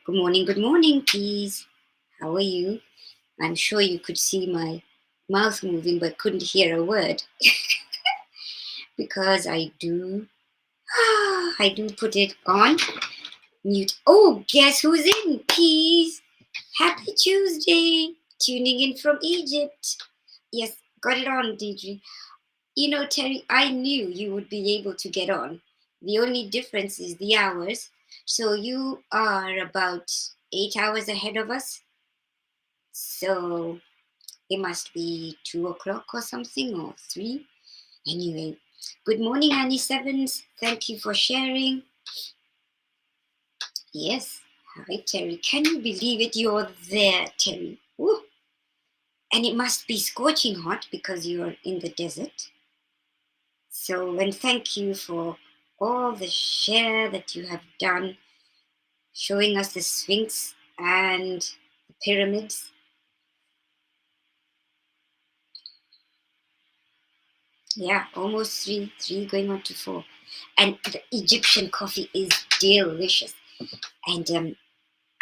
Good morning, please. How are you? I'm sure you could see my mouth moving but couldn't hear a word because I do put it on mute. Oh, guess who's in, please? Happy Tuesday. Tuning in from Egypt. Yes, got it on, Deidre. You know, Terry, I knew you would be able to get on. The only difference is the hours. So you are about 8 hours ahead of us. So it must be 2 o'clock or something, or three. Anyway, good morning, Annie Sevens. Thank you for sharing. Yes. Hi, Terry. Can you believe it? You're there, Terry. Ooh. And it must be scorching hot because you're in the desert. So, and thank you for all the share that you have done, showing us the Sphinx and the pyramids. Yeah, almost three going on to 4. And the Egyptian coffee is delicious. And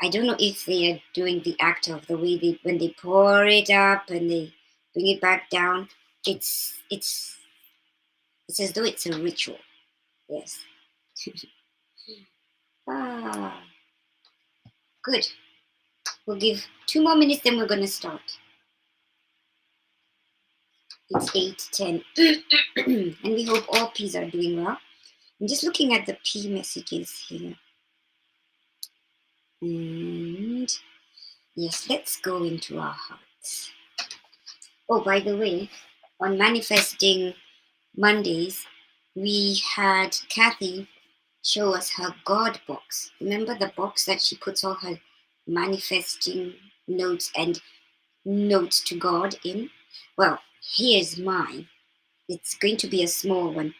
I don't know if they are doing the act of the way when they pour it up and they bring it back down. It's as though it's a ritual. Yes. Ah, good. We'll give 2 more minutes, then we're gonna start. It's 8:10, and we hope all P's are doing well. I'm just looking at the P messages here, and yes, let's go into our hearts. Oh, by the way, on Manifesting Mondays, we had Kathy show us her God box. Remember the box that she puts all her manifesting notes and notes to God in? Well, here's mine. It's going to be a small one.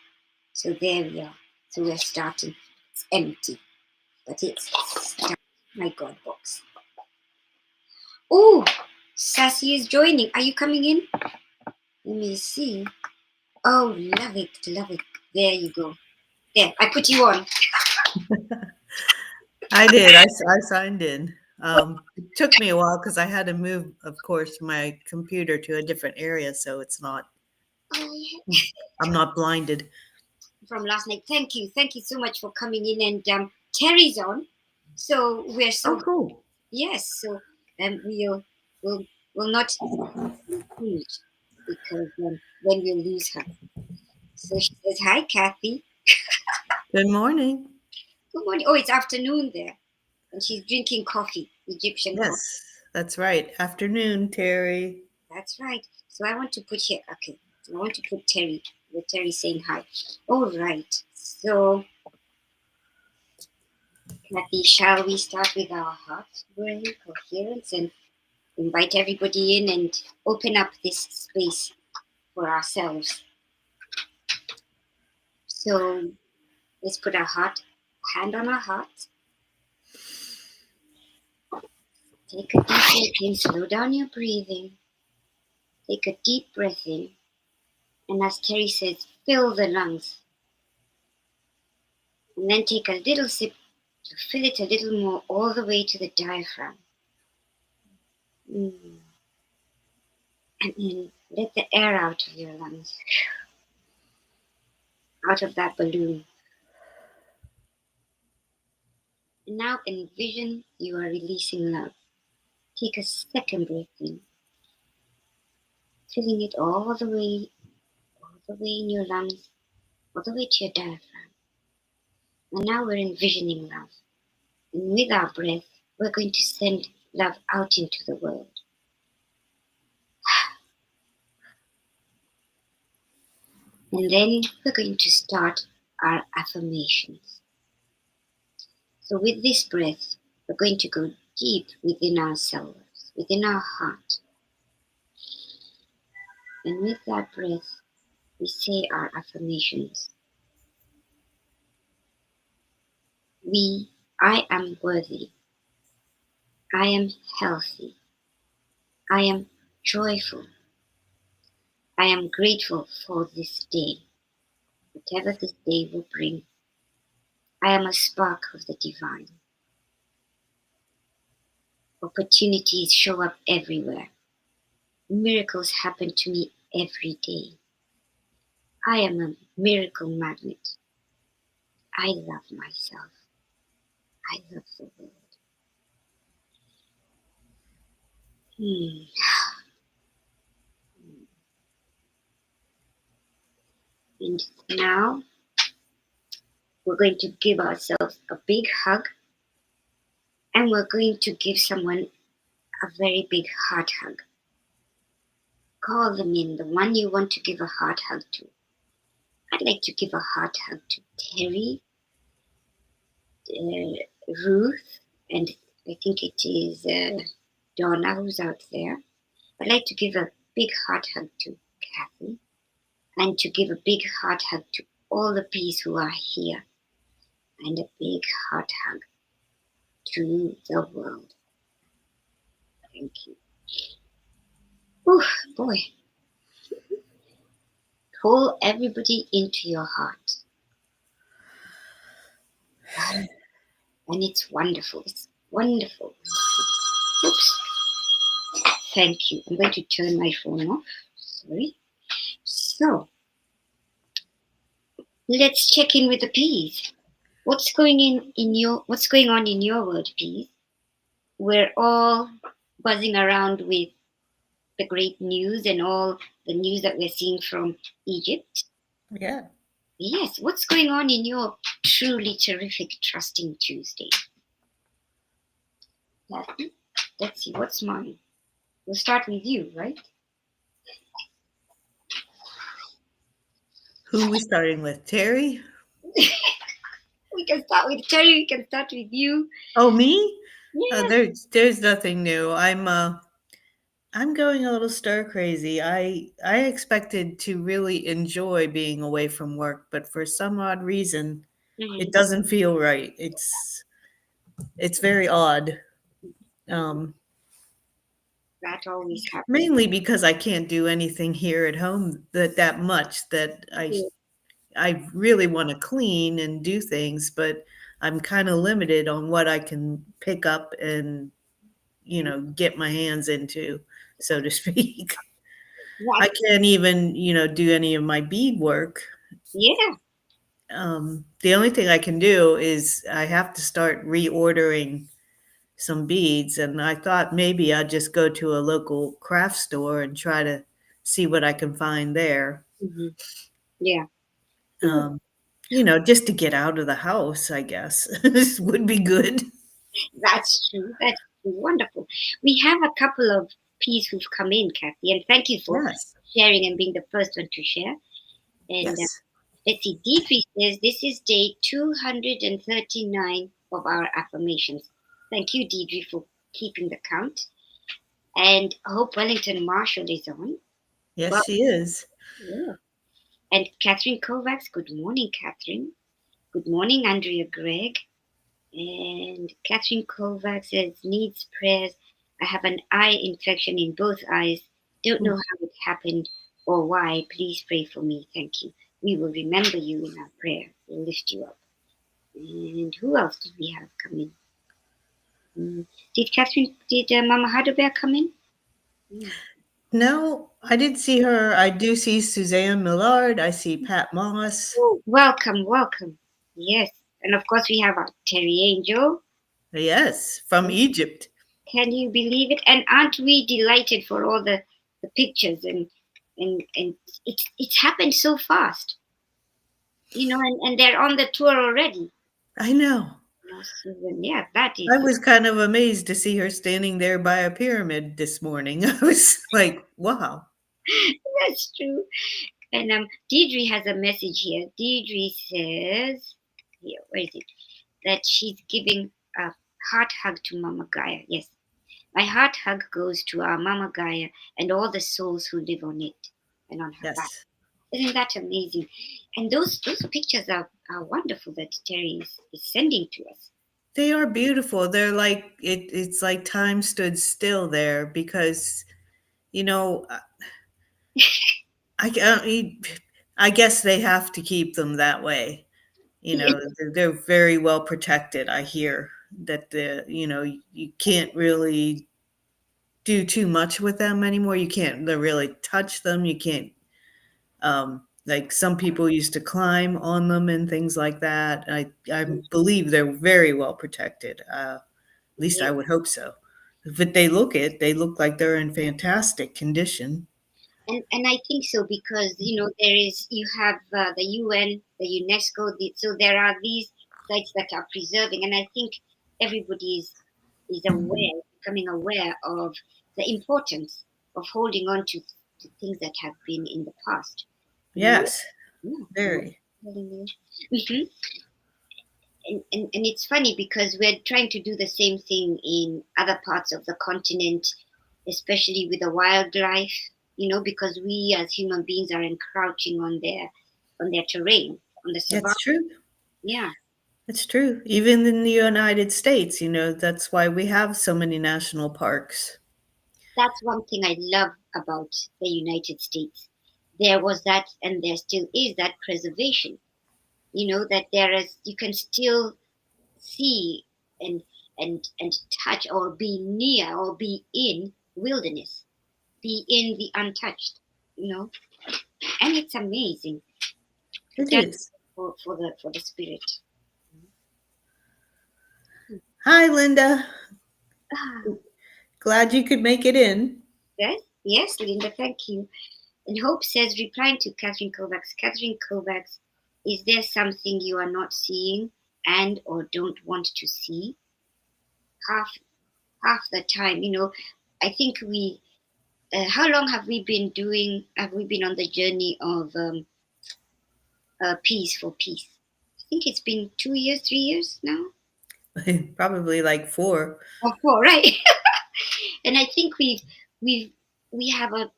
So there we are. So we're starting. It's empty, but it's my God box. Oh, Sassy is joining. Are you coming in? Let me see. Oh, love it, love it. There you go. There, I put you on. I did. I signed in. It took me a while because I had to move, of course, my computer to a different area, so it's not. I'm not blinded. From last night. Thank you so much for coming in. And Terry's on, so we're Oh, so cool. yes. So we'll will not huge because then we'll lose her. So she says, "Hi, Kathy. Good morning. Good morning. Oh, it's afternoon there, and she's drinking coffee, Egyptian coffee. Yes, that's right. Afternoon, Terry. That's right. So I want to put here. Okay, so I want to put Terry. With Terry saying hi. All right. So Kathy, shall we start with our heart brain coherence and invite everybody in and open up this space for ourselves? So let's put our hand on our heart. Take a deep breath in, slow down your breathing. Take a deep breath in, and as Terry says, fill the lungs. And then take a little sip to fill it a little more all the way to the diaphragm. And then let the air out of your lungs, out of that balloon. And now envision you are releasing love. Take a second breath in, filling it all the way in your lungs, all the way to your diaphragm. And now we're envisioning love. And with our breath, we're going to send love out into the world. And then we're going to start our affirmations. So with this breath, we're going to go deep within ourselves, within our heart. And with that breath, we say our affirmations. I am worthy. I am healthy. I am joyful. I am grateful for this day, whatever this day will bring. I am a spark of the divine. Opportunities show up everywhere. Miracles happen to me every day. I am a miracle magnet. I love myself. I love the world. Hmm. And now we're going to give ourselves a big hug, and we're going to give someone a very big heart hug. Call them in, the one you want to give a heart hug to. I'd like to give a heart hug to Teri, Ruth, and I think it is Donna who's out there. I'd like to give a big heart hug to Kathy, and to give a big heart hug to all the bees who are here, and a big heart hug to the world. Thank you. Oh boy. Pull everybody into your heart. And it's wonderful. It's wonderful. Oops. Thank you. I'm going to turn my phone off. Sorry. So let's check in with the bees. What's going on in your world, bees? We're all buzzing around with the great news and all the news that we're seeing from Egypt. Yeah. Yes, what's going on in your truly terrific Trusting Tuesday? Let's see, what's mine? We'll start with you, right? Who are we starting with? Teri? We can start with Terry, we can start with you. Oh, me? Yes. There's nothing new. I'm going a little stir crazy. I expected to really enjoy being away from work, but for some odd reason, it Mhm. doesn't feel right. It's very odd. Um, That always happens. Mainly because I can't do anything here at home that much that Yeah. I really want to clean and do things, but I'm kind of limited on what I can pick up and get my hands into, so to speak. That, I can't even do any of my bead work. yeah. The only thing I can do is I have to start reordering some beads, and I thought maybe I'd just go to a local craft store and try to see what I can find there. Hmm. Yeah. Yeah. Um, just to get out of the house, I guess. This would be good. That's true. That's true. Wonderful. We have a couple of P's who've come in, Kathy, and thank you for Yes. sharing and being the first one to share. And Yes. let's see, Deidre says this is day 239 of our affirmations. Thank you, Deidre, for keeping the count. And I hope Wellington Marshall is on. Yes, Well, she is. yeah. And Catherine Kovacs, good morning, Catherine. Good morning, Andrea Gregg. And Catherine Kovacs says, needs prayers. I have an eye infection in both eyes. Don't know Ooh. how it happened or why. Please pray for me. Thank you. We will remember you in our prayer. We'll lift you up. And who else did we have come in? Did Mama Hadabea come in? Mm. No, I did see her. I do see Suzanne Millard. I see Pat Moss. Oh, welcome, welcome. Yes. And of course, we have our Teri Angel. Yes, from Egypt. Can you believe it? And aren't we delighted for all the pictures and it's happened so fast, and they're on the tour already. I know. Susan, yeah, that I is was kind of amazed to see her standing there by a pyramid this morning. I was like, wow. that's true. And Deidre has a message here. Deidre says, here, where is it? That she's giving a heart hug to Mama Gaia. Yes, my heart hug goes to our Mama Gaia and all the souls who live on it and on her back. Yes. Isn't that amazing? And those pictures are wonderful that Terry is sending to us. They are beautiful. They're like it's like time stood still there because you know I I guess they have to keep them that way. They're very well protected, I hear. that you can't really do too much with them anymore. You can't really touch them. You can't like some people used to climb on them and things like that. I believe they're very well protected. At least Yeah. I would hope so. But they look like they're in fantastic condition. And I think so because there is you have the UN, the UNESCO, so there are these sites that are preserving, and I think everybody is aware, becoming aware of the importance of holding on to things that have been in the past. You know, Yes, yeah, very. Mhm. And it's funny because we're trying to do the same thing in other parts of the continent, especially with the wildlife, because we as human beings are encroaching on their terrain, on the That's savanna. true. Yeah, It's true. Even in the United States, that's why we have so many national parks. that's one thing I love about the United States. There was that, and there still is that preservation. That there is, you can still see and and touch or be near or be in wilderness, be in the untouched, you know, and it's amazing. It That's is. for the spirit. Hi, Linda. Ah, Glad you could make it in. yes, Linda, thank you. And Hope says, replying to Catherine Kovacs, is there something you are not seeing and or don't want to see? Half half the time, I think we. How long have we been doing? Have we been on the journey of peace for peace? I think it's been 2 years, 3 years now. Probably like 4. Or four, right? And I think we've we have a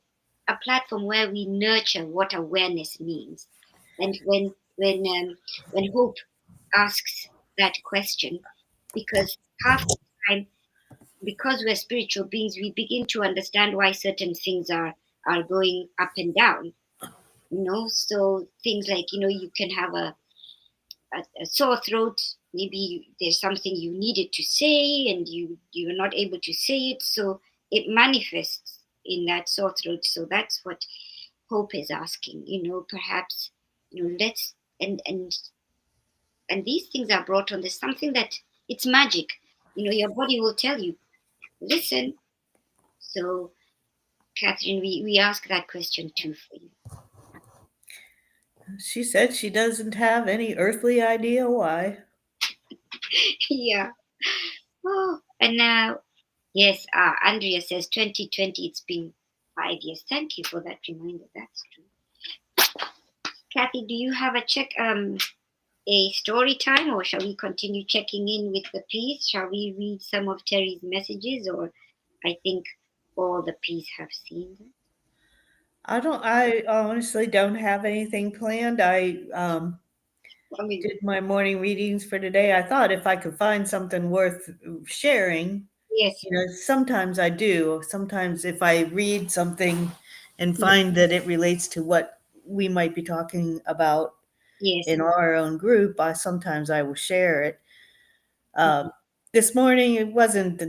platform where we nurture what awareness means. And when Hope asks that question, because half the time, because we're spiritual beings, we begin to understand why certain things are going up and down. So things like you can have a sore throat. Maybe there's something you needed to say and you're not able to say it, so it manifests in that sore throat. So that's what Hope is asking. Perhaps let's and these things are brought on. There's something that it's magic. Your body will tell you, listen. So Catherine, we ask that question too for you. She said she doesn't have any earthly idea why. Yeah. Oh, and now, yes, Andrea says 2020, it's been 5 years. Thank you for that reminder. That's true. Kathy, do you have a story time, or shall we continue checking in with the piece? Shall we read some of Terry's messages, or I think all the piece have seen that? I honestly don't have anything planned. I I mean, did my morning readings for today. I thought if I could find something worth sharing, yes, sometimes I do. Sometimes if I read something and yes, find that it relates to what we might be talking about yes. in our own group, I will share it. Mhm. Um, this morning it wasn't.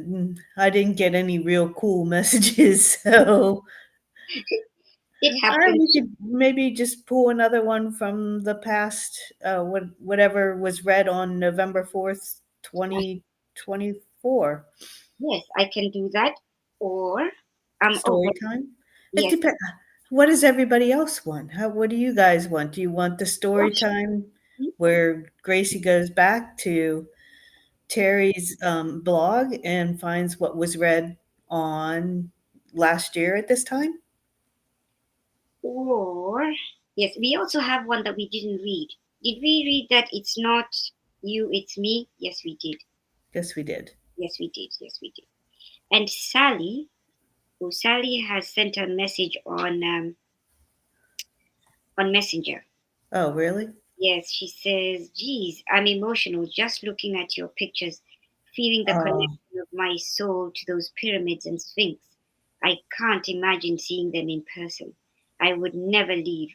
I didn't get any real cool messages, so It happens. we could maybe just pull another one from the past. Whatever was read on November 4th, 2024. Yes, I can do that. Or, Story time. It yes. depends. What does everybody else want? What do you guys want? Do you want the story time where Gracie goes back to Terry's blog and finds what was read on last year at this time? Or, yes, we also have one that we didn't read. Did we read that it's not you, it's me? Yes, we did. Yes, we did. Yes, we did. Yes, we did. And Sally has sent a message on Messenger. Oh, really? Yes, she says, "Geez, I'm emotional just looking at your pictures, feeling the Oh, connection of my soul to those pyramids and Sphinx. I can't imagine seeing them in person. I would never leave."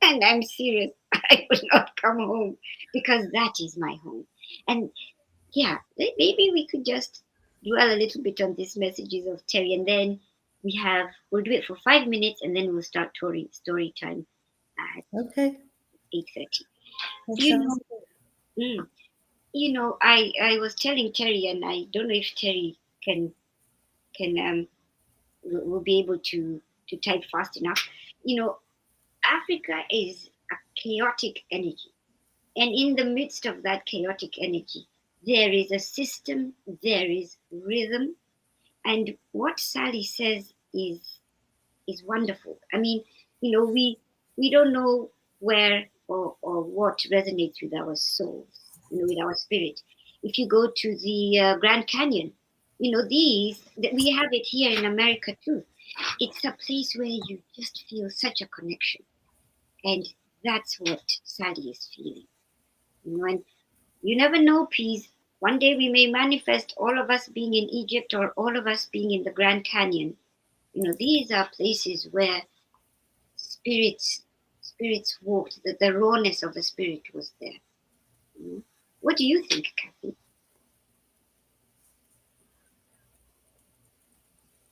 And I'm serious. I would not come home because that is my home. And yeah, maybe we could just dwell a little bit on these messages of Terry, and then we'll do it for 5 minutes, and then we'll start story time at Okay, 8:30. that You sounds know, mm, I was telling Terry, and I don't know if Terry can will be able to type fast enough. You know, Africa is a chaotic energy, and in the midst of that chaotic energy, there is a system, there is rhythm, and what Sally says is wonderful. I mean, we don't know where or what resonates with our souls, with our spirit. If you go to the Grand Canyon, we have it here in America too. It's a place where you just feel such a connection, and that's what Sally is feeling. And you never know, please. One day we may manifest all of us being in Egypt or all of us being in the Grand Canyon. These are places where spirits spirits walked. The rawness of the spirit was there. You know? What do you think, Kathy?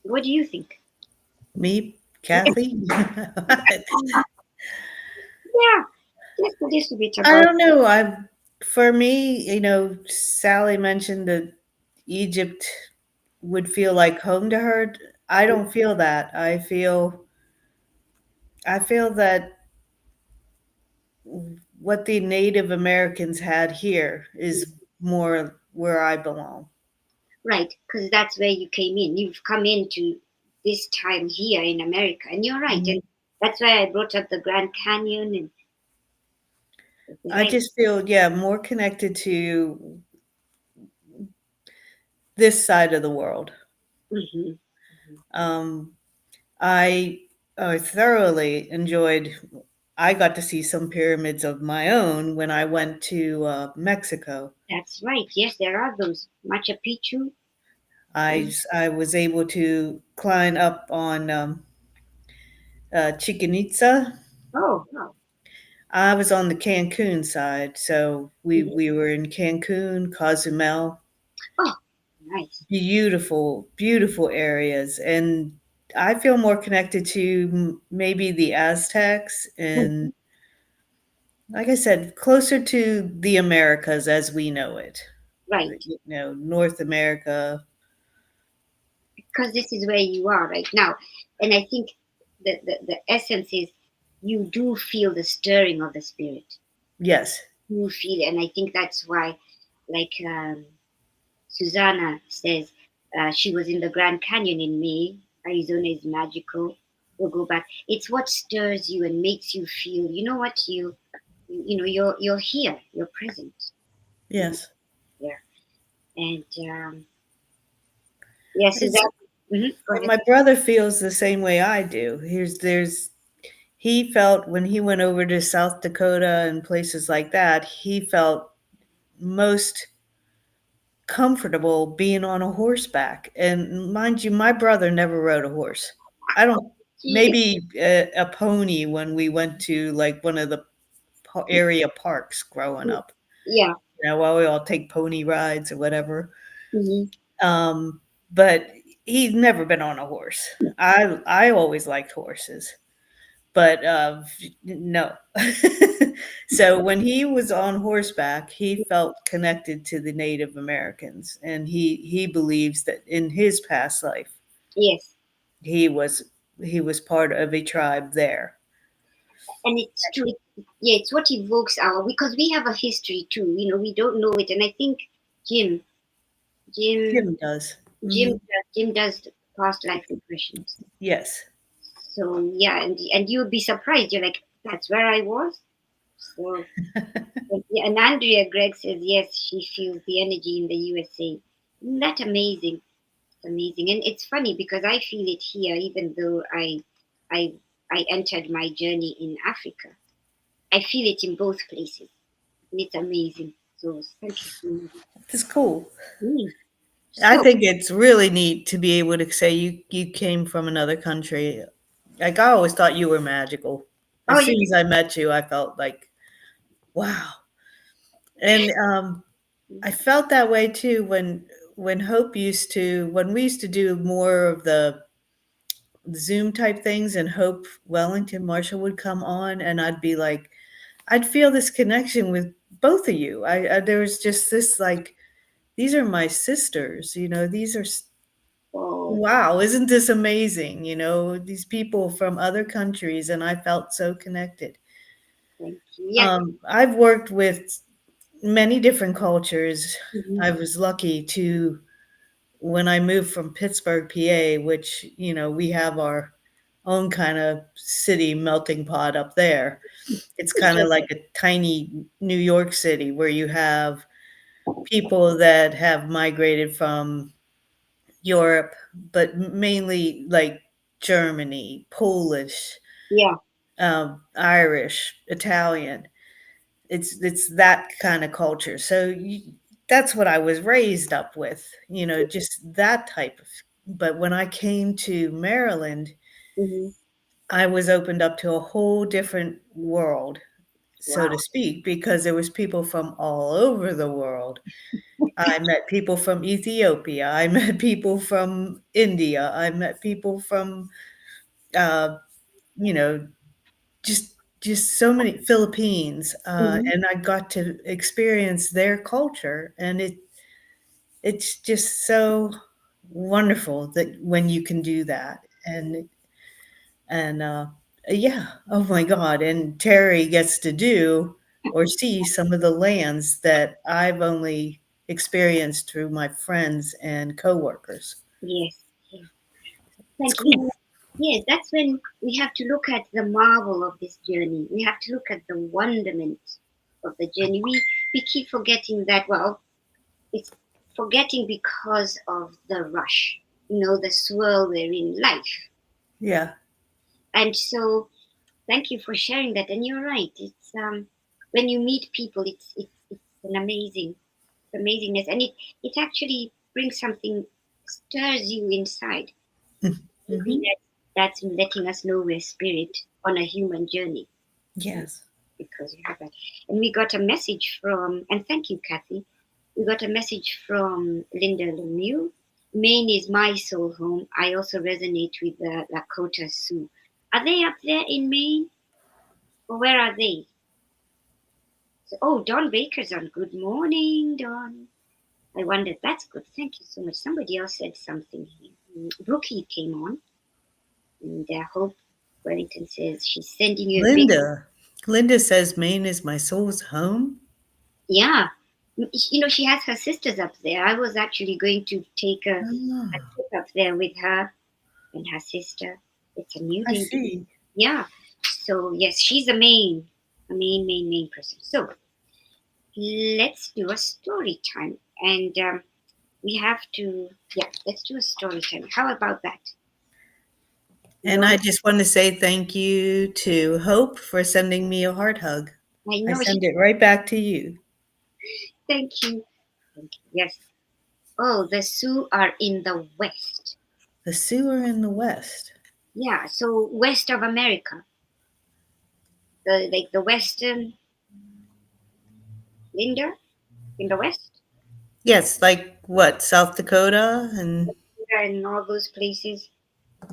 What do you think? me, Kathy. Yeah, just a little bit I about. don't know. For me, Sally mentioned that Egypt would feel like home to her. I don't feel that. I feel that what the Native Americans had here is more where I belong. Right, because that's where you came in. You've come into this time here in America, and you're right. And Mhm. that's why I brought up the Grand Canyon and because I just feel, yeah, more connected to this side of the world. Mhm. Um, I thoroughly enjoyed. I got to see some pyramids of my own when I went to Mexico. That's right. Yes, there are those Machu Picchu. I was able to climb up on Chichen Itza. Oh, wow. I was on the Cancun side, so we Mhm. we were in Cancun, Cozumel, Oh, nice. beautiful, beautiful areas, and I feel more connected to maybe the Aztecs and, like I said, closer to the Americas as we know it. Right, North America. because this is where you are right now, and I think the essence is you do feel the stirring of the spirit. Yes, You feel it, and I think that's why, like Susanna says, she was in the Grand Canyon in May. Arizona is magical. We'll go back. It's what stirs you and makes you feel. You know what you're here. You're present. You know, yes. there. And yeah, It's Susanna. Go and ahead. my brother feels the same way I do. He felt when he went over to South Dakota and places like that, he felt most comfortable being on a horseback. And mind you, my brother never rode a horse. I don't, She, maybe a pony when we went to like one of the area parks growing up. yeah. While we all take pony rides or whatever. Hmm. Um, but he's never been on a horse. I always liked horses, but no. So when he was on horseback, he felt connected to the Native Americans, and he believes that in his past life Yes, he was he was part of a tribe there. and it's true. Yeah, it's what evokes our because we have a history too. We don't know it, and I think Jim, Jim, Jim does. Jim, Hmm. Jim does past life regressions. Yes. So yeah, and you'll be surprised. You're like, that's where I was. So yeah, and Andrea Gregg says yes, she feels the energy in the USA. Isn't that amazing? It's amazing, and it's funny because I feel it here, even though I I entered my journey in Africa. I feel it in both places, and it's amazing. So thank you so much. It's cool. I So think it's really neat to be able to say you came from another country. Like I always thought you were magical. oh As yeah, soon as I met you, I felt like, wow. And I felt that way too when we used to do more of the Zoom type things, and Hope Wellington Marshall would come on, and I'd be like, I'd feel this connection with both of you. I there was just this like, these are my sisters, these are Oh, wow, isn't this amazing? These people from other countries, and I felt so connected. thank you. Yes. I've worked with many different cultures. Mhm. I was lucky to, when I moved from Pittsburgh, PA, which, we have our own kind of city melting pot up there. It's kind of like a tiny New York City where you have people that have migrated from Europe, but mainly like Germany, Polish, Yeah. Irish, Italian. It's that kind of culture. So that's what I was raised up with, just that type of. But when I came to Maryland, Hmm. I was opened up to a whole different world, so to Wow. speak, because there was people from all over the world. I met people from Ethiopia. I met people from India. I met people from, uh, you know, just so many Philippines, Hmm. and I got to experience their culture, and it's just so wonderful that when you can do that, and yeah, oh my God, and Terry gets to do or see some of the lands that I've only experienced through my friends and coworkers. Yes. Yes. It's Thank you. cool. Yes, that's when we have to look at the marvel of this journey. We have to look at the wonderment of the journey. We keep forgetting that. Well, it's forgetting because of the rush. The swirl we're in life. Yeah. And so, thank you for sharing that. And you're right. It's when you meet people, it's an amazingness, and it actually brings something, stirs you inside. Maybe Hmm. that's letting us know we're spirit on a human journey, Yes. because we have that. And we got a message from, and thank you, Kathy. We got a message from Linda Lemieux. Maine is my soul home. I also resonate with the Lakota Sioux. Are they up there in Maine, or where are they? So, oh, Don Baker's on. Good morning, Don. I wondered. That's good. Thank you so much. Somebody else said something here. Brookie came on, and Hope Wellington says she's sending you a big. Linda says Maine is my soul's home. Yeah. She has her sisters up there. I was actually going to take a Oh, trip up there with her and her sister. It's a new I baby. see. Yeah. So, yes, she's a main person. So, let's do a story time. And we have to, yeah, let's do a story time. How about that? And No, I just want to say thank you to Hope for sending me a heart hug. I I know she, send it right back to you. thank you. Thank you. Yes. Oh, the Sioux are in the West. The sewer in the West. Yeah, so west of America, like the Western Linda in the West, Yes, like what, South Dakota? And and all those places.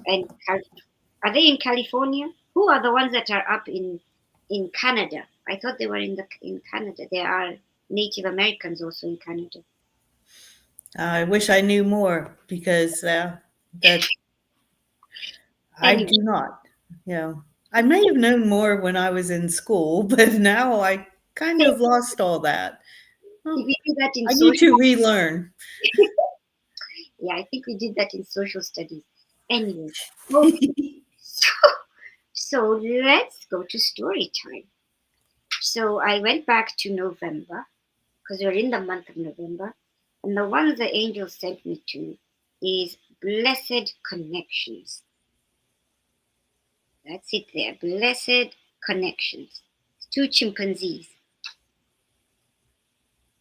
And are they in California? Who are the ones that are up in Canada? I thought they were in Canada. There are Native Americans also in Canada. I wish I knew more because that I Anyway, do not. You know, I may have known more when I was in school, but now I kind of lost all that. Well, we did that in I need social. to relearn. Yeah, I think we did that in social studies. Anyway, okay. So, so let's go to story time. So I went back to November, because we're in the month of November, and the one the angel sent me to is Blessed Connections. That's it there. Blessed Connections. Two chimpanzees.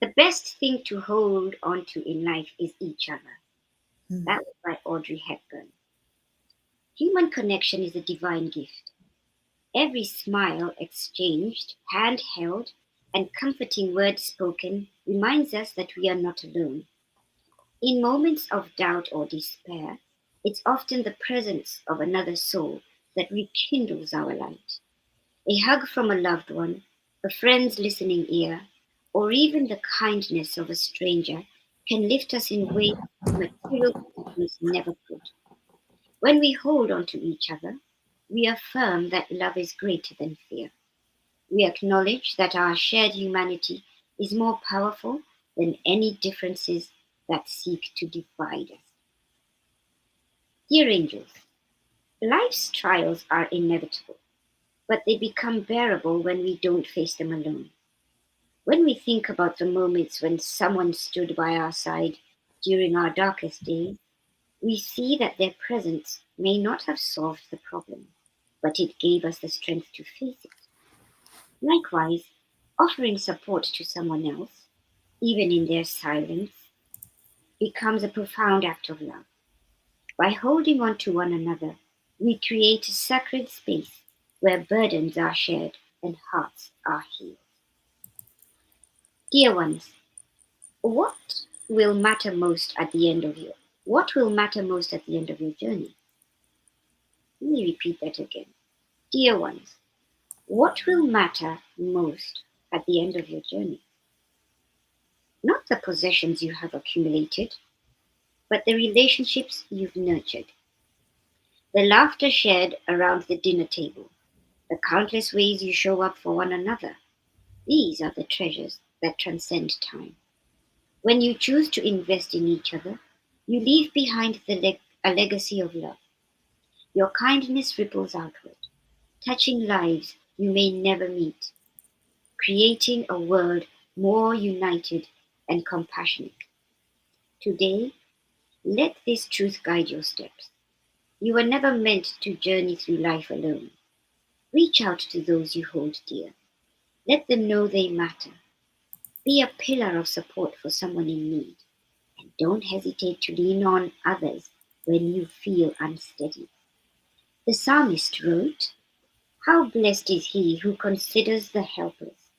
The best thing to hold on to in life is each other. Hmm. That was by Audrey Hepburn. Human connection is a divine gift. Every smile exchanged, hand held, and comforting words spoken reminds us that we are not alone. In moments of doubt or despair, it's often the presence of another soul that rekindles our light. A hug from a loved one, a friend's listening ear, or even the kindness of a stranger can lift us in ways material possessions never could. When we hold on to each other, we affirm that love is greater than fear. We acknowledge that our shared humanity is more powerful than any differences that seek to divide us. Dear angels, life's trials are inevitable, but they become bearable when we don't face them alone. When we think about the moments when someone stood by our side during our darkest days, we see that their presence may not have solved the problem, but it gave us the strength to face it. Likewise, offering support to someone else, even in their silence, becomes a profound act of love. By holding on to one another, we create a sacred space where burdens are shared and hearts are healed. Dear ones, what will matter most at the end of your what will matter most at the end of your journey? Let me repeat that again. Dear ones, what will matter most at the end of your journey? Not the possessions you have accumulated, but the relationships you've nurtured, the laughter shared around the dinner table, the countless ways you show up for one another. These are the treasures that transcend time. When you choose to invest in each other, you leave behind a legacy of love. Your kindness ripples outward, touching lives you may never meet, creating a world more united and compassionate. Today, let this truth guide your steps. You were never meant to journey through life alone. Reach out to those you hold dear. Let them know they matter. Be a pillar of support for someone in need. And don't hesitate to lean on others when you feel unsteady. The psalmist wrote, "How blessed is he who considers the helpless.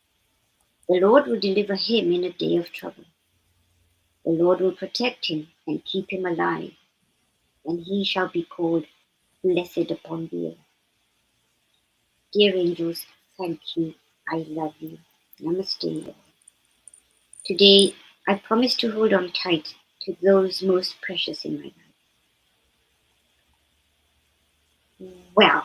The Lord will deliver him in a day of trouble. The Lord will protect him and keep him alive, and he shall be called blessed upon the earth." Dear angels, thank you. I love you. Namaste. Today, I promise to hold on tight to those most precious in my life. Well,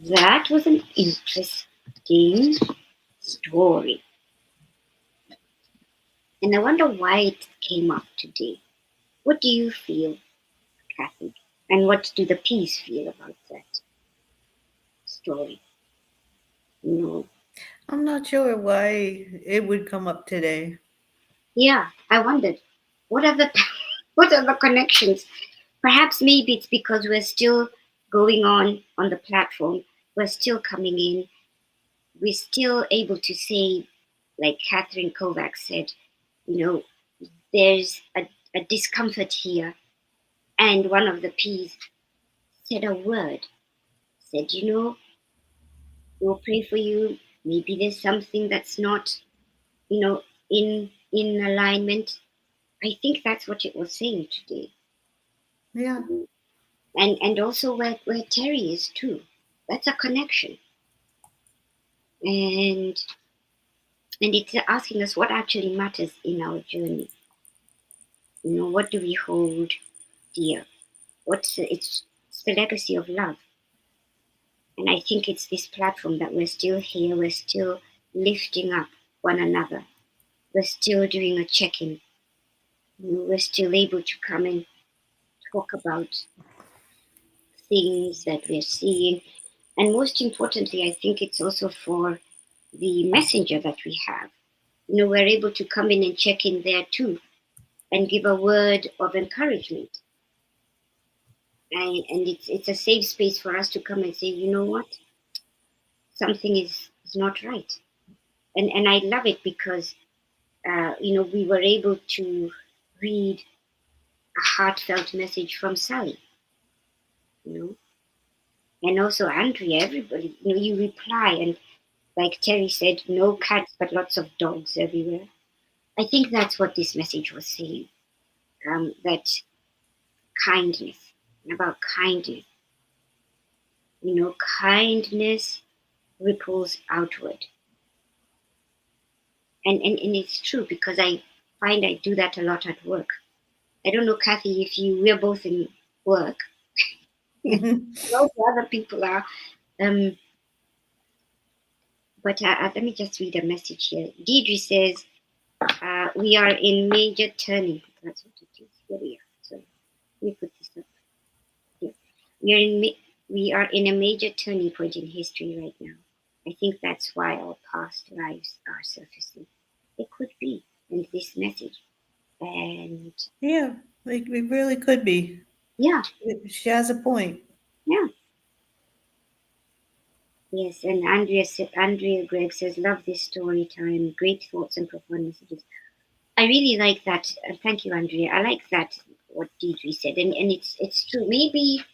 that was an interesting story. And I wonder why it came up today. What do you feel, Kathy? And what do the peas feel about that story? You know, I'm not sure why it would come up today. yeah, I wondered what are the what are the connections? Perhaps maybe it's because we're still going on the platform. We're still coming in. We're still able to say, like Catherine Kovacs said, you know, there's a discomfort here. And one of the P's said a word, said, we'll pray for you. Maybe there's something that's not, you know, in alignment. I think that's what it was saying today. Yeah. And also where Terry is too. That's a connection. And it's asking us what actually matters in our journey. What do we hold dear? It's the legacy of love. And I think it's this platform that we're still here, we're still lifting up one another. We're still doing a check-in. We're still able to come and talk about things that we're seeing. And most importantly, I think it's also for the messenger that we have. We're able to come in and check in there too and give a word of encouragement. And it's a safe space for us to come and say, you know what? Something is not right. And I love it because, we were able to read a heartfelt message from Sally, you know, and also Andrea, everybody, you reply. like Terry said, no cats but lots of dogs everywhere. I think that's what this message was saying. That kindness, about kindness, kindness ripples outward. And it's true because I find I do that a lot at work. I don't know, Kathy, if we're both in work. Mhm. Most other people are. Um, but let me just read a message here. Deidre says, we are in major turning. That's what it is. Here we are. So let me put this up here. We are in a major turning point in history right now. I think that's why our past lives are surfacing. It could be in this message. And Yeah, like it really could be. yeah, She has a point. yeah. Yes, and Andrea Gregg says, love this story time, great thoughts and profound messages. I really like that. Thank you, Andrea. I like that what Deidre said, and it's true. Maybe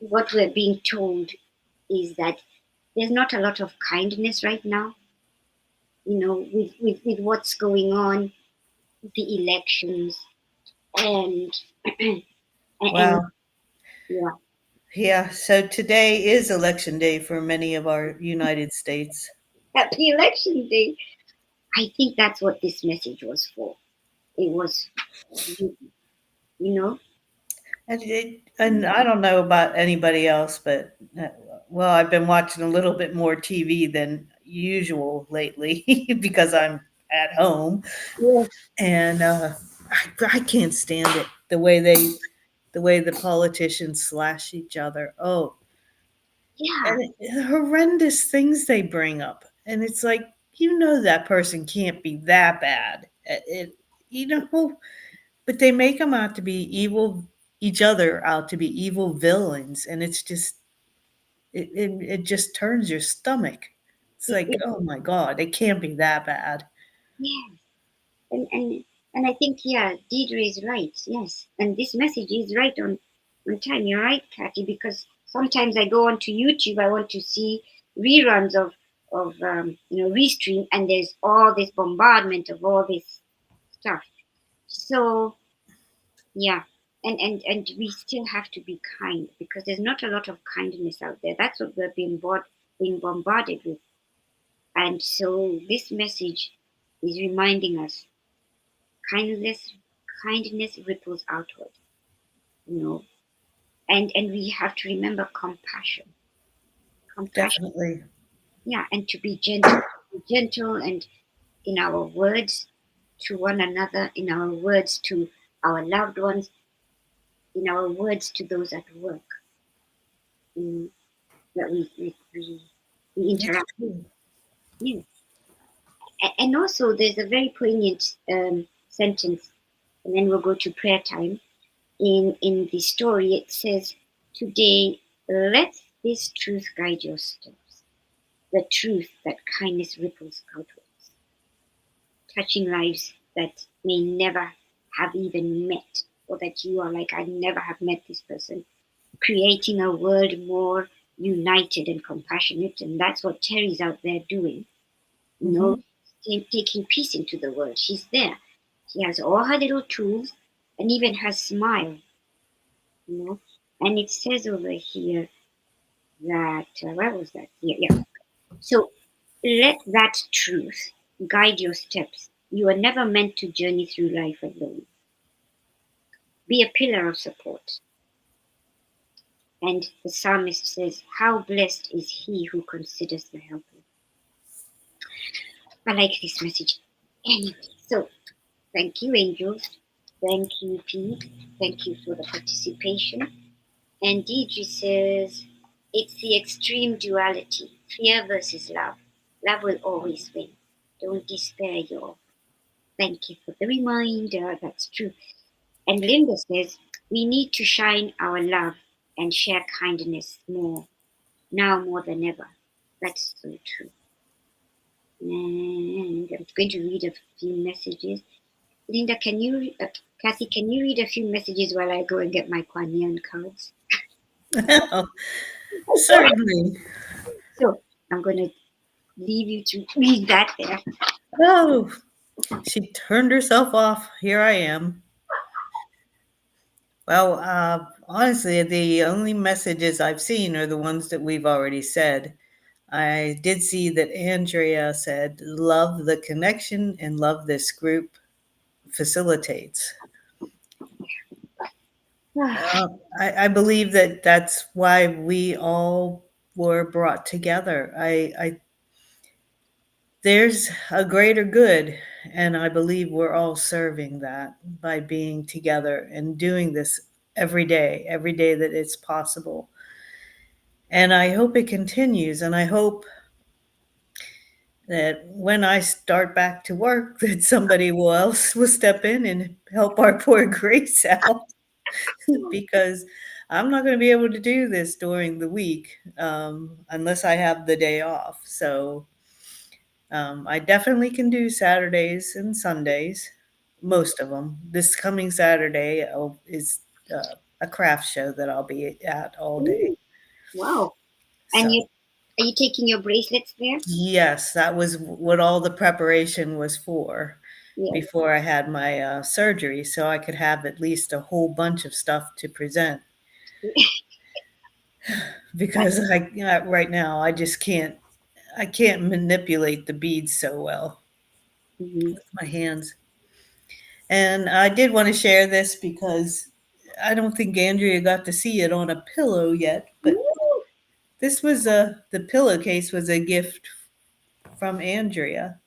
what we're being told is that there's not a lot of kindness right now. With what's going on, the elections, and and Wow. yeah, Yeah, so today is election day for many of our United States. at the election day, I think that's what this message was for. It was, you know, And I don't know about anybody else, but well, I've been watching a little bit more TV than usual lately because I'm at home, yeah, and I can't stand it the way the politicians slash each other. Oh, yeah, and horrendous things they bring up, and it's like that person can't be that bad. You know, but they make them out to be evil, each other out to be evil villains, and it's just it just turns your stomach. It's like, it, oh my god, it can't be that bad. yeah. And I think, yeah, Deidre is right. Yes, and this message is right on time. You're right, Kathy, because sometimes I go onto YouTube. I want to see reruns of restream, and there's all this bombardment of all this stuff. So yeah, and we still have to be kind because there's not a lot of kindness out there. That's what we're being bombarded with, and so this message is reminding us kindness kindness ripples outward, you know and we have to remember compassion, Definitely. yeah, and to be gentle and in our words to one another, in our words to our loved ones, in our words to those at work, mm, that we It's interact with. true. Yeah. And also there's a very poignant sentence, and then we'll go to prayer time. In the story, it says, today, let this truth guide your steps. The truth that kindness ripples outwards, touching lives that may never have even met, or that you are like, I never have met this person, creating a world more united and compassionate. And that's what Terry's out there doing, you know, Hmm. taking peace into the world. She's there. She has all her little tools and even her smile, you know. And it says over here that, where was that? Yeah, yeah. So let that truth guide your steps. You are never meant to journey through life alone. Be a pillar of support. And the psalmist says, how blessed is he who considers the helpless. I like this message. Anyway, so thank you, angels. Thank you, Pete. Thank you for the participation. And Deidre says, it's the extreme duality, fear versus love. Love will always win. Don't despair, y'all. Thank you for the reminder. That's true. And Linda says, we need to shine our love and share kindness more, now more than ever. That's so true. And I'm going to read a few messages. Linda, Kathy, can you read a few messages while I go and get my Kuan Yin cards? Certainly. So I'm going to leave you to read that there. Oh, she turned herself off. Here I am. Well, honestly, the only messages I've seen are the ones that we've already said. I did see that Andrea said, love the connection and love this group facilitates. Uh, I believe that that's why we all were brought together. There's a greater good, and I believe we're all serving that by being together and doing this every day that it's possible. And I hope it continues, and I hope that when I start back to work, that somebody else will step in and help our poor Grace out because I'm not going to be able to do this during the week unless I have the day off. So I definitely can do Saturdays and Sundays, most of them. This coming Saturday is a craft show that I'll be at all day. Ooh, wow. And So, you are you taking your bracelets there? yes, that was what all the preparation was for Yes. before I had my surgery, so I could have at least a whole bunch of stuff to present. That, Because right now I can't manipulate the beads so well mhm. with my hands. And I did want to share this because I don't think Andrea got to see it on a pillow yet, but Ooh. this was the pillowcase was a gift from Andrea.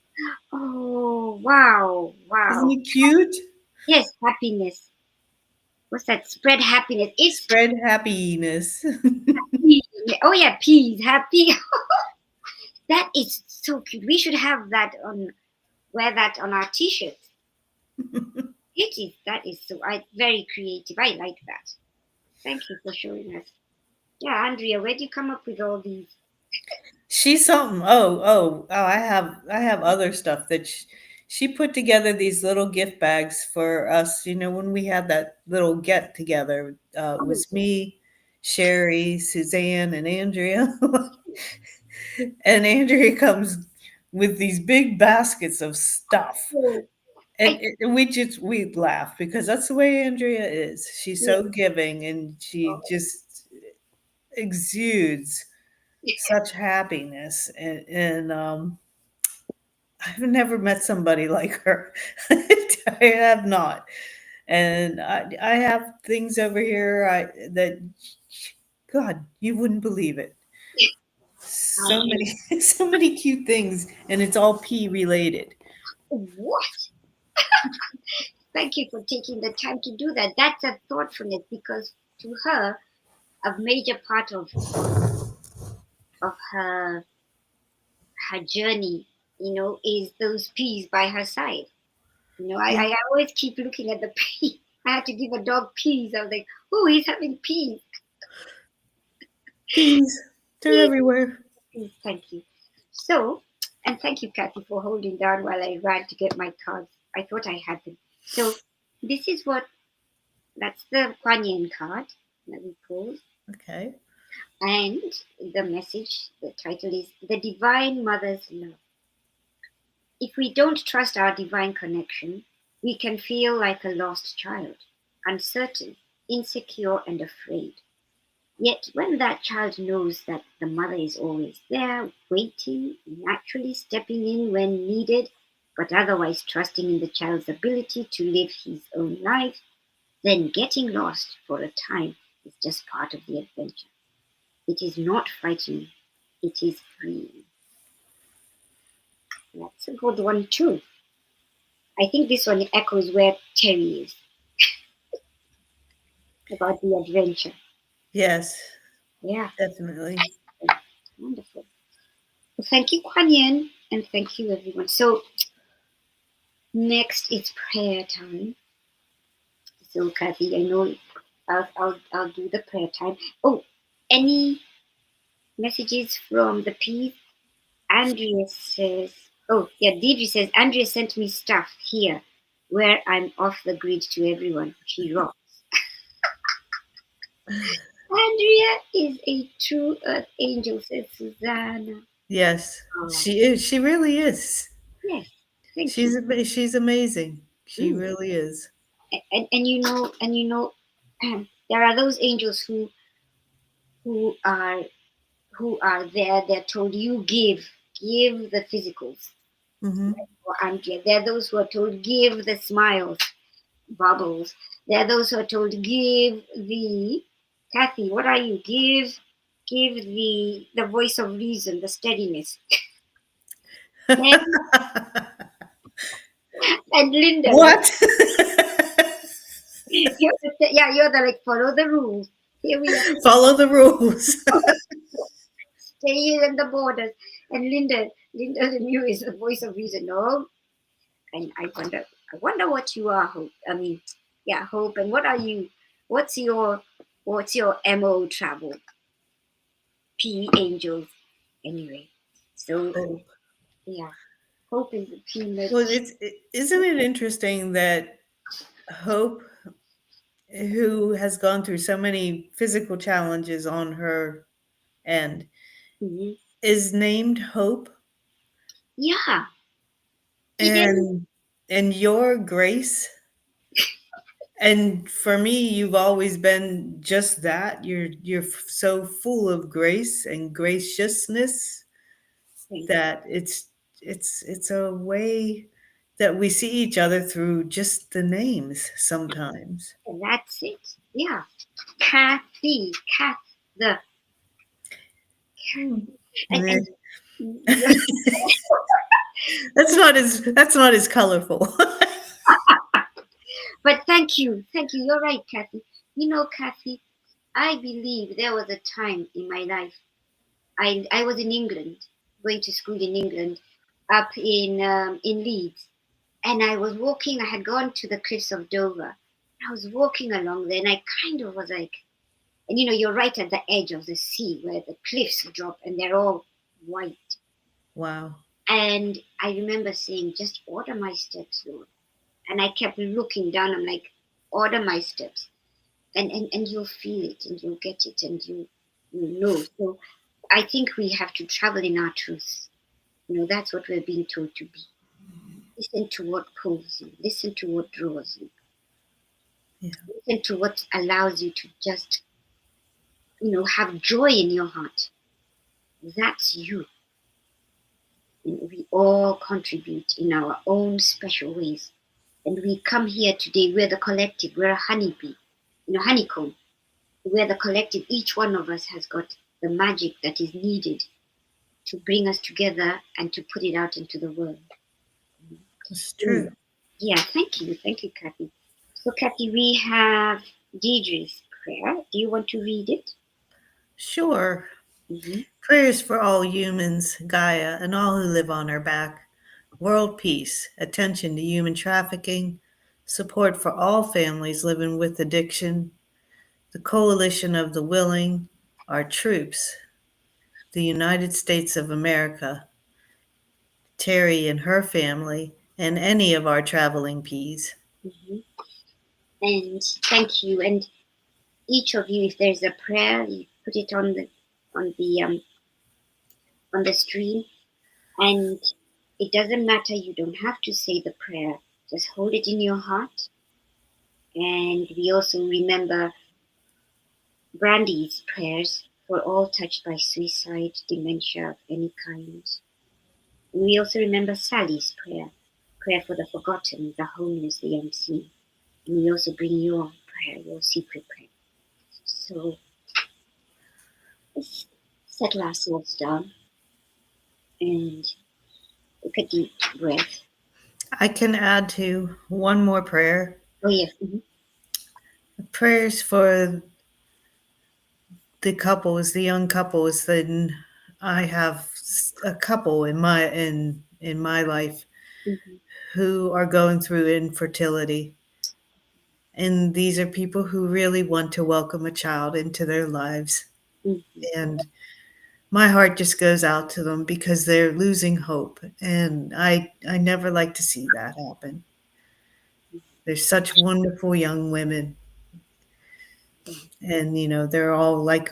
Oh, wow, Isn't wow. it cute? Yes, happiness. What's that? Spread happiness. It's Spread happiness. happy. Oh yeah, peas, happy. That is so cute. We should have that on wear that on our t-shirts. It is that is so very creative. I like that. Thank you for showing us. Yeah, Andrea, where do you come up with all these? She's something. Oh, I have other stuff that she put together these little gift bags for us. You know, when we had that little get together, it Oh, was me, Sherry, Suzanne, and Andrea. And Andrea comes with these big baskets of stuff. oh, And, I and we laugh because that's the way Andrea is. She's yeah. so giving and she just exudes such happiness and I've never met somebody like her. I have not. And I have things over here that God, you wouldn't believe it. So Um, many so many cute things and it's all pea related. what? Thank you for taking the time to do that. That's a thoughtfulness because to her, a major part of her journey, is those peas by her side. Yeah. I always keep looking at the pea. I had to give a dog peas. I was like, oh, he's having peas. Peas. They're Peas, everywhere. peas. Thank you. So, and thank you, Kathy, for holding down while I ran to get my cards. I thought I had them. So, this is that's the Kuan Yin card that we pulled. Okay. And the message, the title is The Divine Mother's Love. If we don't trust our divine connection, we can feel like a lost child, uncertain, insecure, and afraid. Yet, when that child knows that the mother is always there, waiting, naturally stepping in when needed, but otherwise trusting in the child's ability to live his own life, then getting lost for a time is just part of the adventure. It is not frightening, it is freeing. That's a good one, too. I think this one echoes where Terry is about the adventure. Yes, Yeah, definitely. wonderful. Well, thank you, Kuan Yin, and thank you, everyone. So, next it's prayer time. So, Kathy, I know I'll do the prayer time. Oh, any messages from the piece? Andrea says, oh, yeah, Deidre says, Andrea sent me stuff here where I'm off the grid to everyone. She rocks. Andrea is a true earth angel, says Susanna. Yes, Oh, she is. She really is. yes. Thank you. She's amazing. She Mm. really is. And there are those angels who are who are there. They're told you give the physicals Hmm. or ampere. There are those who are told give the smiles, bubbles. There are those who are told give the Kathy. What are you? Give the voice of reason, the steadiness. Then and Linda, What? you're the like follow the rules. Here we are, Follow the rules. stay in the borders. And Linda the new is the voice of reason. No, and I wonder what you are, Hope. I mean, yeah, Hope. And what are you? What's your what's your mo travel? P angels. Anyway, so Oh. yeah, Hope is the P med. Well, isn't it interesting that Hope, who has gone through so many physical challenges on her end, Mhm. is named Hope, Yeah, it is. and your Grace. And for me, you've always been just that. You're so full of grace and graciousness Thank you. that it's a way that we see each other through just the names sometimes. And that's it. Yeah, Kathy, Cat the Hmm. and Eh. you That's not as colorful. but thank you. You're right, Kathy. Kathy, I believe there was a time in my life. I was in England, going to school in England, up in Leeds, and I was walking. I had gone to the cliffs of Dover. I was walking along there, and I kind of was like, and you're right at the edge of the sea where the cliffs drop, and they're all white. Wow. And I remember saying, "Just order my steps, Lord." And I kept looking down. I'm like, "Order my steps." And you'll feel it and you'll get it and you know. So I think we have to travel in our truths. That's what we're being told to be. Listen to what pulls you, listen to what draws you, Yeah. listen to what allows you to just have joy in your heart. That's you. We all contribute in our own special ways, and we come here today. We're the collective, we're a honeybee, honeycomb. We're the collective. Each one of us has got the magic that is needed to bring us together and to put it out into the world. It's Mm. true. Yeah, thank you, Kathy. So, Kathy, we have Deidre's prayer. Do you want to read it? Sure. Mm-hmm. Prayers for all humans, Gaia, and all who live on our back. World peace, attention to human trafficking, support for all families living with addiction, the coalition of the willing, our troops, the United States of America, Teri and her family, and any of our traveling peas. Mm-hmm. And thank you. And each of you, if there's a prayer, you put it on the on the stream, and it doesn't matter. You don't have to say the prayer. Just hold it in your heart. And we also remember Brandy's prayers for all touched by suicide, dementia of any kind. And we also remember Sally's prayer for the forgotten, the homeless, the unseen. And we also bring your prayer, your secret prayer. So let's settle ourselves down and take a deep breath. I can add to one more prayer. Oh, yes. Mm-hmm. Prayers for the couples, the young couples. Then I have a couple in my life Mm-hmm. who are going through infertility. And these are people who really want to welcome a child into their lives. Mm-hmm. And my heart just goes out to them because they're losing hope. And I never like to see that happen. They're such wonderful young women. And, they're all like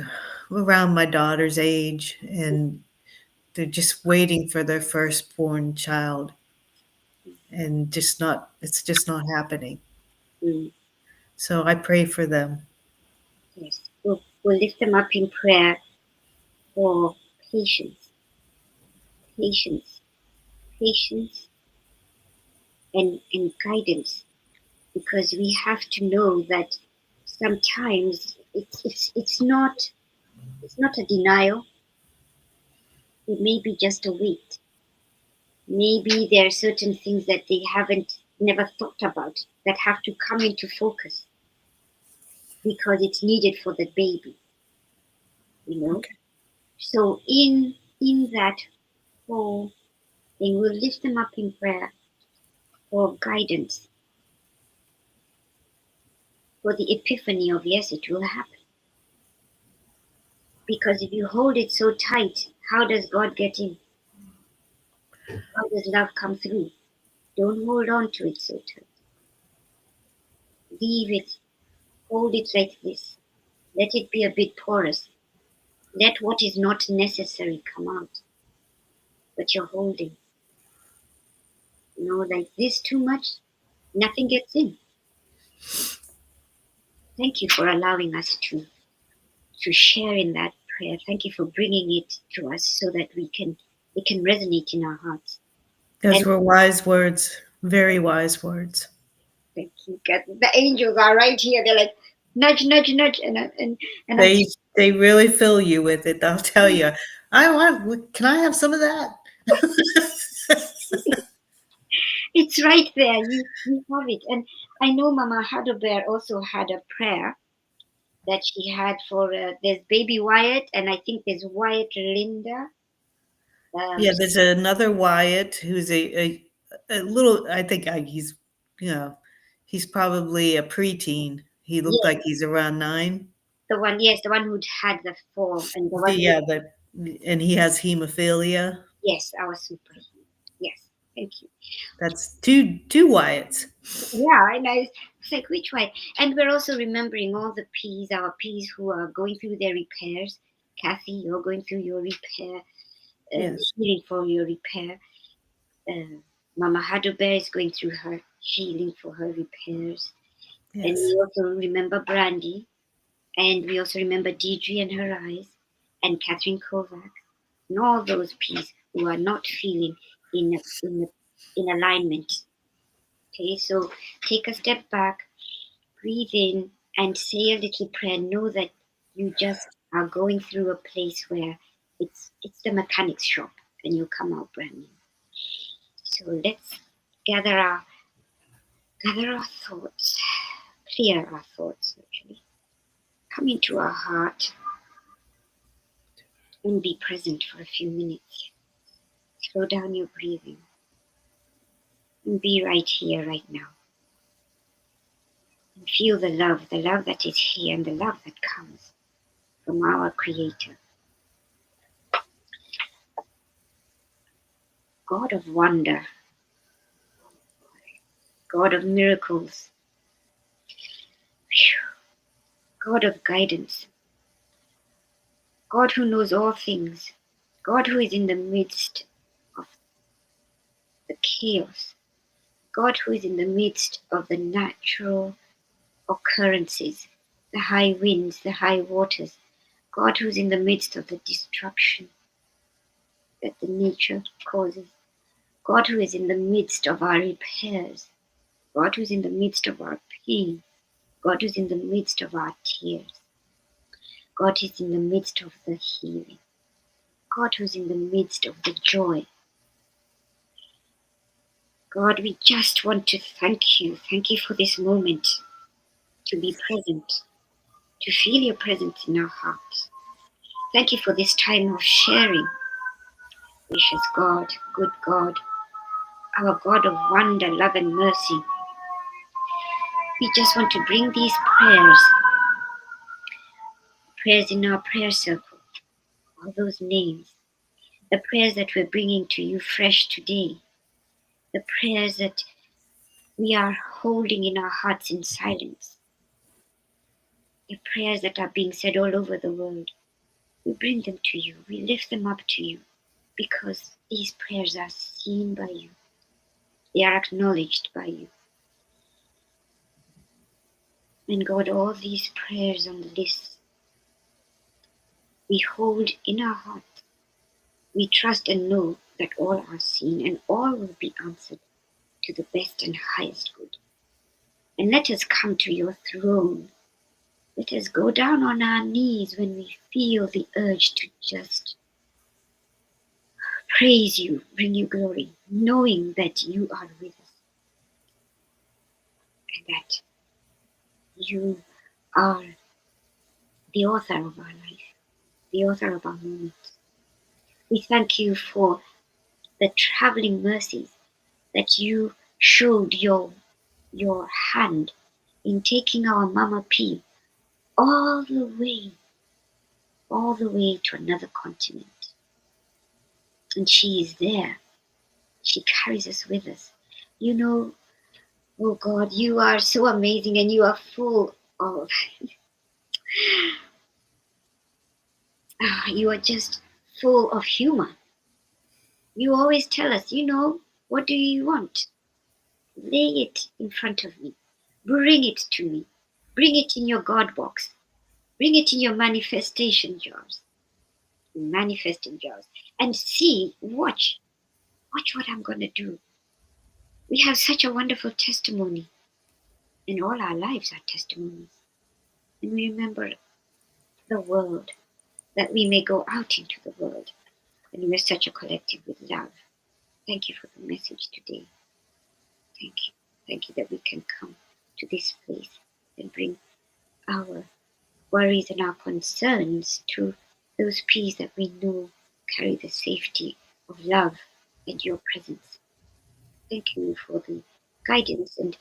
around my daughter's age. And they're just waiting for their firstborn child, and it's just not happening. Mm, So I pray for them. yes. We'll lift them up in prayer for patience, patience, patience, and guidance, because we have to know that sometimes it's not a denial. It may be just a wait. Maybe there are certain things that they haven't never thought about that have to come into focus because it's needed for the baby, you know. Okay. So in that whole thing, we'll lift them up in prayer for guidance, for the epiphany of yes, it will happen. Because if you hold it so tight, how does God get in? How does love come through? Don't hold on to it so tight. Leave it, hold it like this. Let it be a bit porous. Let what is not necessary come out. But you're holding. Like this too much, nothing gets in. Thank you for allowing us to share in that prayer. Thank you for bringing it to us so that it can resonate in our hearts. Those And were wise words, very wise words. thank you, God. The angels are right here. They're like nudge, nudge, nudge, and I. They really fill you with it. I'll tell you. I want. Can I have some of that? It's right there. You have it. And I know Mama Hadobear also had a prayer that she had for there's baby Wyatt, and I think there's Wyatt Linda. Yeah, there's another Wyatt who's a little. I think he's you know he's probably a preteen. He looked Yes, like he's around 9. the one. Yes, the one who had the fall, and the one who. Yeah, and he has hemophilia. Yes, our super. Yes, thank you. That's two Wyatts. Yeah, and I was like, which one? And we're also remembering all the P's, our P's who are going through their repairs. Kathy, you're going through your repair, Yes, healing for your repair. Mama Hadobear is going through her healing for her repairs. And yes, we also remember Brandy, and we also remember Deidre and her eyes, and Catherine Kovac, and all those P's who are not feeling in alignment. Okay, so take a step back, breathe in, and say a little prayer. Know that you just are going through a place where it's the mechanic's shop, and you come out brand new. So let's gather our gather our thoughts, clear our thoughts actually. Come into our heart and be present for a few minutes. Slow down your breathing and be right here, right now. And feel the love that is here and the love that comes from our Creator. God of wonder, God of miracles, God of guidance, God who knows all things, God who is in the midst of the chaos, God who is in the midst of the natural occurrences, the high winds, the high waters, God who's in the midst of the destruction that the nature causes, God who is in the midst of our repairs, God who's in the midst of our pain, God who's in the midst of our tears, God is in the midst of the healing, God who's in the midst of the joy. God, we just want to thank you. Thank you for this moment to be present, to feel your presence in our hearts. Thank you for this time of sharing. Gracious God, good God, our God of wonder, love, and mercy. We just want to bring these prayers in our prayer circle, all those names, the prayers that we're bringing to you fresh today, the prayers that we are holding in our hearts in silence, the prayers that are being said all over the world. We bring them to you. We lift them up to you. because these prayers are seen by you. They are acknowledged by you. And God, all these prayers on the list, we hold in our heart. We trust and know that all are seen and all will be answered to the best and highest good. And let us come to your throne. Let us go down on our knees when we feel the urge to just praise you, bring you glory, knowing that you are with us and that you are the author of our life, the author of our moments. We thank you for the traveling mercies that you showed your hand in taking our Mama P all the way to another continent. And she is there. She carries us with us. You know, oh God, you are so amazing and you are full of, you are just full of humor. You always tell us, what do you want? Lay it in front of me. Bring it to me. Bring it in your God box. Bring it in your manifestation jars. Manifesting jars. And see, watch what I'm going to do. We have such a wonderful testimony. And all our lives are testimonies. And we remember the world, that we may go out into the world. And we're such a collective with love. Thank you for the message today. Thank you. Thank you that we can come to this place and bring our worries and our concerns to those peace that we know carry the safety of love and your presence. Thank you for the guidance and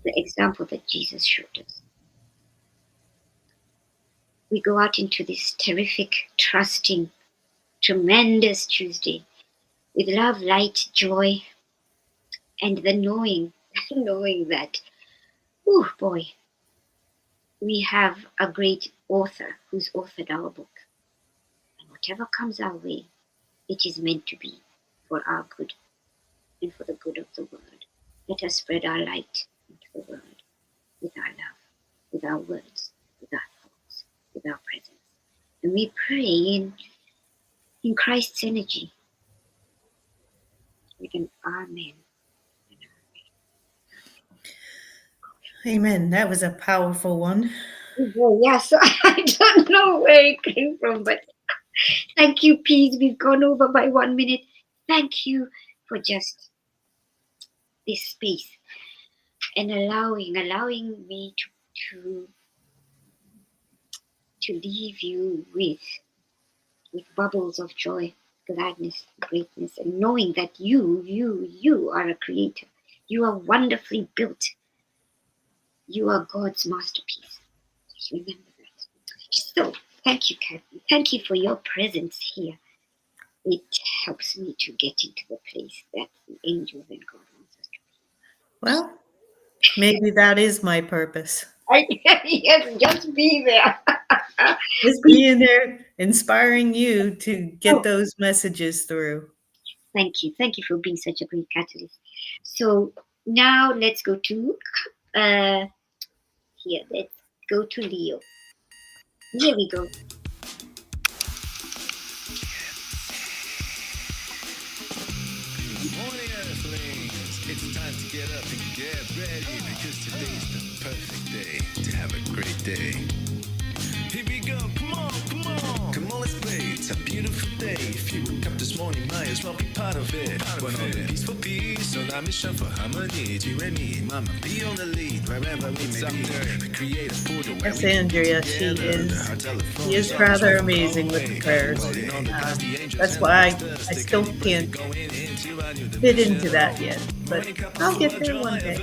the example that Jesus showed us. We go out into this terrific, trusting, tremendous Tuesday with love, light, joy, and the knowing that, oh boy, we have a great author who's authored our book. And whatever comes our way, it is meant to be for our good and for the good of the world. Let us spread our light into the world with our love, with our words, with our thoughts, with our presence. And we pray in Christ's energy with an amen. Amen. That was a powerful one. Yeah, so I don't know where it came from, but thank you, Peace. We've gone over by 1 minute. Thank you for just this space and allowing me to leave you with bubbles of joy, gladness, greatness, and knowing that you are a creator. You are wonderfully built. You are God's masterpiece. Just remember that. So, thank you, Kathy. Thank you for your presence here. It helps me to get into the place that the angels and God wants us to be. Well, maybe that is my purpose. Yes, just be there. Just being there, inspiring you to get those messages through. Thank you. Thank you for being such a great catalyst. So now let's go to here. Let's go to Leo. Here we go. Morning, Earthlings! It's time to get up and get ready because today's the perfect day to have a great day. Here we go, come on, come on! Come on, let's play. It's a beautiful day. If you woke up this morning, might as well be part of it. We're on the peaceful peace, on our mission for harmony. You and me, Mama, be on the lead wherever we may be. We create a portal where Yes, we Andrea, she is rather amazing with the prayers. That's why I still can't fit into that yet, but I'll get there one day.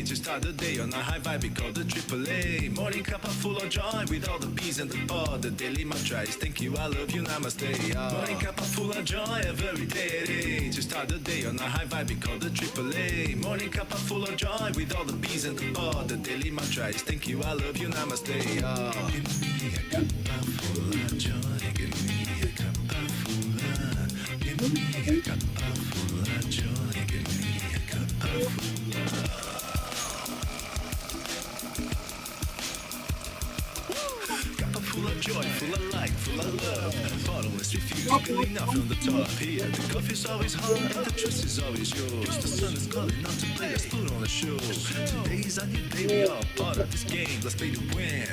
To start the day on a high vibe, we call the AAA. Morning Cuppa full of joy with all the peas and the pod. The daily mantra is thank you, I love you, namaste. Morning Cuppa full of joy every day. To start the day on a high vibe, we call the AAA. Morning Cuppa full of joy with all the peas and the pod. The daily mantra is thank you, I love you, namaste. Give me a cuppa full of joy. Give me a cuppa full of Cup full of joy, full of light, full of love. Bottomless refuse, spilling out from the top. Here, the coffee's always hot and the truth is always yours. The sun is calling out to play, let's put on a show. Today's a new day, we are part of this game. Let's play to win.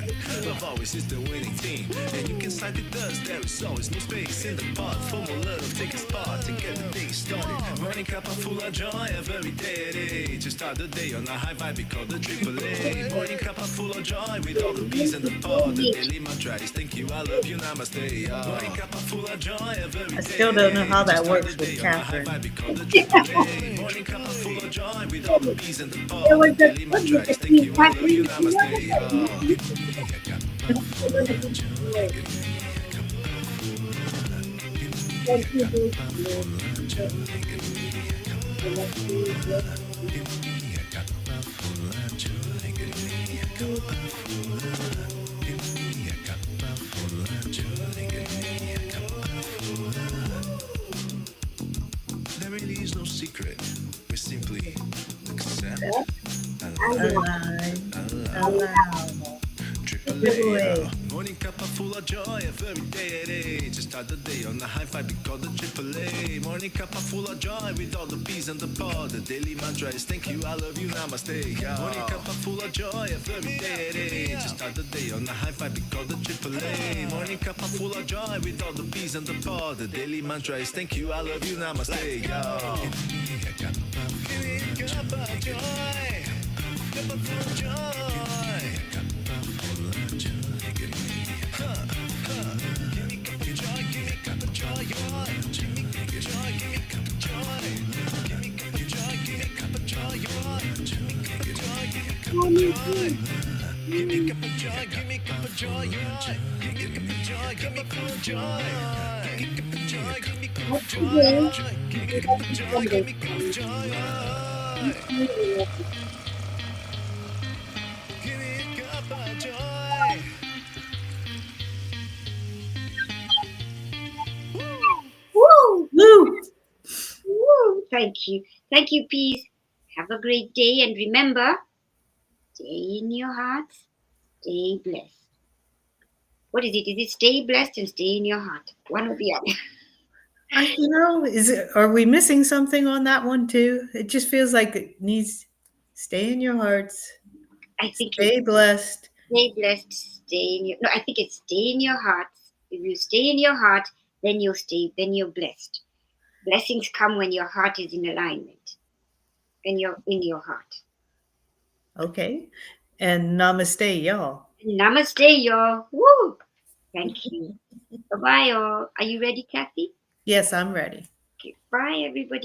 Love always is the winning team. And you can side with us, there is always no space in the pot. For more love, take a spot to get the day started. Morning cup full of joy, every day. To start the day on a high vibe, we call the AAA. Morning cup full of joy with all the bees in the pod. The daily mantra is thank you, I love you, namaste. Morning cup full of joy, every day. I still don't know how that works with On a high Catherine. vibe, we call the AAA. Morning cup full of joy with all the bees in the pod. There The was a daily mantra is thank you, I love you, namaste. There really is no secret. We simply accept, Allow. AAA. Morning cup full of joy every day. To start the day on a high vibe, we call the AAA. Morning cup full of joy with all the bees and the pod. The daily mantra is thank you, I love you, namaste. Morning cup full of joy every day. To start the day on a high vibe, we call the AAA. Morning cup full of joy with all the bees and the pod. The daily mantra is thank you, I love you, namaste. Cup of joy, cup of full of joy. Woo! Woo! Woo! Thank you. Thank you, Peace. Have a great day, and remember, stay in your hearts, stay blessed. What is it? Is it stay blessed and stay in your heart? One or the other. Are we missing something on that one too? It just feels like it needs stay in your hearts, I think stay it's blessed. stay blessed, stay in your. No, I think it's stay in your hearts. If you stay in your heart, then you'll stay. Then you're blessed. Blessings come when your heart is in alignment. When you're in your heart. Okay. And namaste, y'all. Namaste, y'all. Woo! Thank you. Bye bye, all. Are you ready, Kathy? Yes, I'm ready. Okay. Bye, everybody.